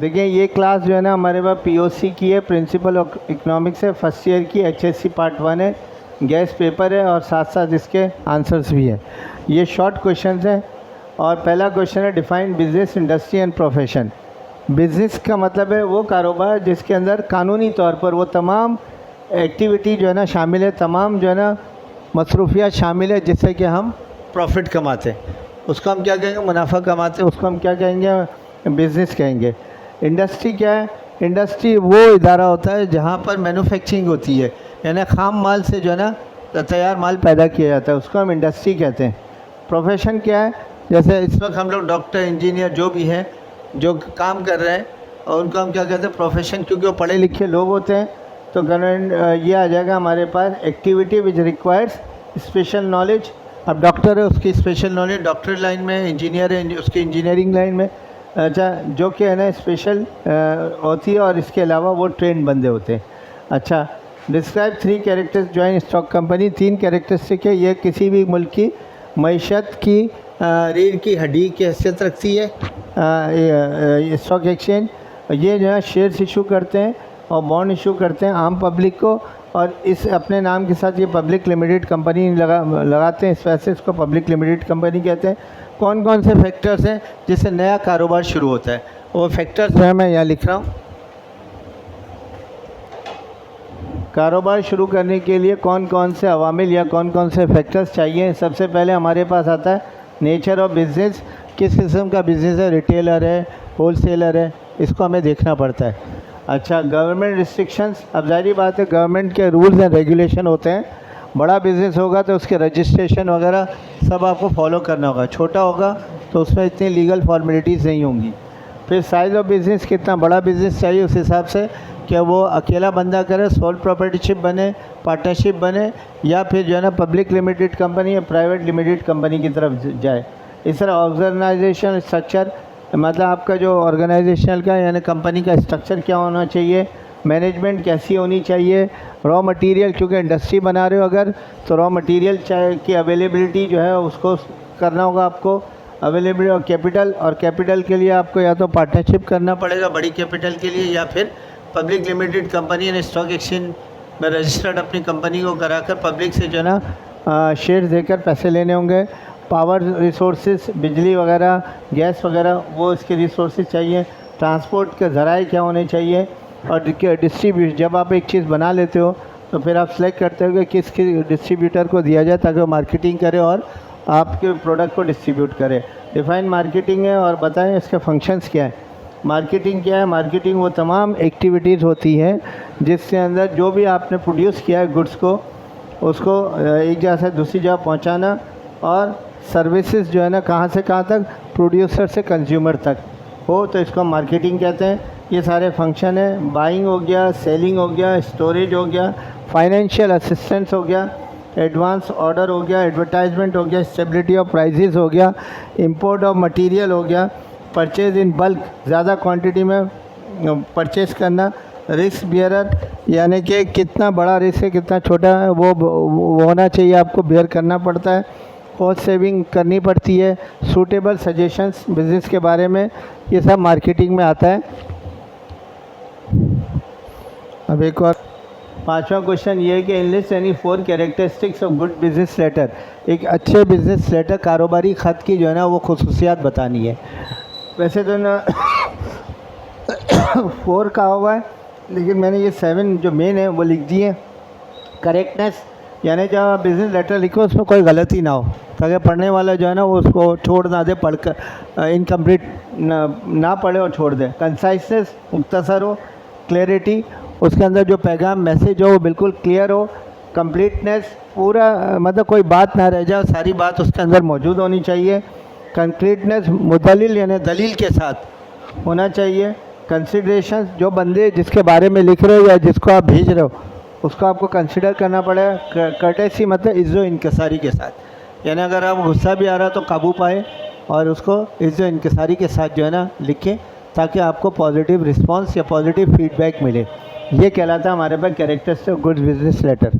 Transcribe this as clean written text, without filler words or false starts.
देखिए ये क्लास जो है ना हमारे पास पीओसी की है, प्रिंसिपल ऑफ इकोनॉमिक्स है, फर्स्ट ईयर की, एचएससी पार्ट 1 है, गैस पेपर है और साथ साथ इसके आंसर्स भी हैं। ये शॉर्ट क्वेश्चंस हैं और पहला क्वेश्चन है define business, industry and profession. Business का मतलब है वो कारोबार जिसके अंदर कानूनी तौर पर वो तमाम एक्टिविटी जो है ना शामिल है, तमाम जो है ना मसरूफियात शामिल है जिससे कि हम प्रॉफिट कमाते हैं, उसको हम क्या कहेंगे, मुनाफा कमाते हैं, उसको हम क्या कहेंगे, बिज़नेस कहेंगे। इंडस्ट्री क्या है? इंडस्ट्री वो इदारा होता है जहाँ पर मैन्युफैक्चरिंग होती है, यानी ख़ाम माल से जो है ना तैयार माल पैदा किया जाता है, उसको हम इंडस्ट्री कहते हैं। प्रोफेशन क्या है? जैसे इस वक्त हम लोग डॉक्टर, इंजीनियर जो भी हैं जो काम कर रहे हैं और उनको हम क्या कहते हैं, प्रोफेशन, क्योंकि वो पढ़े लिखे लोग होते हैं। तो गवर्नमेंट ये आ जाएगा हमारे पास, activity which requires special knowledge. अब डॉक्टर है उसकी स्पेशल नॉलेज डॉक्टर लाइन में, इंजीनियर है उसकी इंजीनियरिंग लाइन में, अच्छा, जो कि है ना स्पेशल होती है और इसके अलावा वो ट्रेन बंदे होते हैं। अच्छा, describe 3 characters join stock company. 3 characteristic है, ये किसी भी मुल्क की मईशत की रीढ़ की हड्डी की हैसियत रखती है। स्टॉक एक्सचेंज ये जो है शेयर्स इशू करते हैं और बॉन्ड इशू करते हैं आम पब्लिक को, और इस अपने नाम के साथ ये पब्लिक लिमिटेड कंपनी लगाते हैं, इस वजह से इसको पब्लिक लिमिटेड कंपनी कहते हैं। कौन कौन से फैक्टर्स हैं जिससे नया कारोबार शुरू होता है, वो फैक्टर्स जो है मैं यहाँ लिख रहा हूँ। कारोबार शुरू करने के लिए कौन कौन से अवामिल या कौन कौन से फैक्टर्स चाहिए? सबसे पहले हमारे पास आता है नेचर ऑफ बिज़नेस, किस किस्म का बिज़नेस है, रिटेलर है, होलसेलर है, इसको हमें देखना पड़ता है। अच्छा, गवर्नमेंट रिस्ट्रिक्शंस, अब जाहिर बात है गवर्नमेंट के रूल्स एंड रेगुलेशन होते हैं। बड़ा बिज़नेस होगा तो उसके रजिस्ट्रेशन वगैरह सब आपको फॉलो करना होगा, छोटा होगा तो उसमें इतनी लीगल फॉर्मेलिटीज़ नहीं होंगी। फिर साइज़ ऑफ बिज़नेस, कितना बड़ा बिज़नेस चाहिए उस हिसाब से, क्या वो अकेला बंदा करे, सोल प्रॉपर्टीशिप बने, पार्टनरशिप बने, या फिर जो है ना पब्लिक लिमिटेड कंपनी या प्राइवेट लिमिटेड कंपनी की तरफ जाए। इस तरह ऑर्गेनाइजेशन स्ट्रक्चर, मतलब आपका जो ऑर्गेनाइजेशनल का यानी कंपनी का स्ट्रक्चर क्या होना चाहिए, मैनेजमेंट कैसी होनी चाहिए, रॉ मटेरियल, क्योंकि इंडस्ट्री बना रहे हो अगर तो रॉ मटेरियल की अवेलेबिलिटी जो है उसको करना होगा आपको, अवेलेबिलिटी, और कैपिटल के लिए आपको या तो पार्टनरशिप करना पड़ेगा बड़ी कैपिटल के लिए, या फिर पब्लिक लिमिटेड कंपनी ने स्टॉक एक्सचेंज में रजिस्टर्ड अपनी कंपनी को कराकर पब्लिक से जो है ना शेयर देकर पैसे लेने होंगे। पावर रिसोर्सेज, बिजली वगैरह, गैस वगैरह, वो इसके रिसोर्सेज चाहिए। ट्रांसपोर्ट के ज़राए क्या होने चाहिए, और डिस्ट्रीब्यूट, जब आप एक चीज़ बना लेते हो तो फिर आप सेलेक्ट करते हो कि किस डिस्ट्रीब्यूटर को दिया जाए ताकि वो मार्केटिंग करे और आपके प्रोडक्ट को डिस्ट्रीब्यूट करे। डिफाइन मार्केटिंग है और बताएं इसके फंक्शंस क्या है। मार्केटिंग क्या है? मार्केटिंग वो तमाम एक्टिविटीज़ होती हैं जिसके अंदर जो भी आपने प्रोड्यूस किया है गुड्स को, उसको एक जगह से दूसरी जगह पहुंचाना, और सर्विसेज जो है ना कहाँ से कहाँ तक, प्रोड्यूसर से कंज्यूमर तक हो, तो इसको मार्केटिंग कहते हैं। ये सारे फंक्शन है, बाइंग हो गया, सेलिंग हो गया, स्टोरेज हो गया, फाइनेंशियल असिस्टेंस हो गया, एडवांस ऑर्डर हो गया, एडवर्टाइजमेंट हो गया, स्टेबिलिटी ऑफ प्राइसेस हो गया, इंपोर्ट ऑफ मटेरियल हो गया, परचेज इन बल्क, ज़्यादा क्वांटिटी में परचेज करना, रिस्क बियरर, यानी कि कितना बड़ा रिस्क है कितना छोटा है वो होना चाहिए, आपको बियर करना पड़ता है, कॉस्ट सेविंग करनी पड़ती है, सूटेबल सजेशंस बिज़नेस के बारे में, ये सब मार्केटिंग में आता है। अब एक और 5वां क्वेश्चन ये है कि enlist any 4 characteristics of good business letter. एक अच्छे बिजनेस लेटर, कारोबारी ख़त की जो है ना वो खुसूसियात बतानी है। वैसे तो ना 4 कहा हुआ है, लेकिन मैंने ये 7 जो मेन है वो लिख दिए। करेक्टनेस, यानी जब बिज़नेस लेटर लिखो उसमें कोई गलती ना हो ताकि पढ़ने वाला जो है ना वो उसको छोड़ ना दे, पढ़कर इनकम्प्लीट ना पढ़े और छोड़ दे। कंसाइसनेस, मुख्तसर हो। क्लैरिटी, उसके अंदर जो पैगाम मैसेज हो वो बिल्कुल क्लियर हो। कंप्लीटनेस, पूरा मतलब कोई बात ना रह जाए, सारी बात उसके अंदर मौजूद होनी चाहिए। कंक्रीटनेस, मुदलिल यानी दलील के साथ होना चाहिए। कंसिडरेशन, जो बंदे जिसके बारे में लिख रहे हो या जिसको आप भेज रहे हो उसको आपको कंसिडर करना पड़ेगा। कर्टेसी मतलब इज़्ज़ो इनकसारी के साथ, यानी अगर आप गुस्सा भी आ रहा तो काबू पाए और उसको इज़्ज़ो इनकसारी के साथ जो है ना लिखें ताकि आपको पॉजिटिव रिस्पांस या पॉजिटिव फीडबैक मिले। ये कहलाता है हमारे पास characters of good business letter.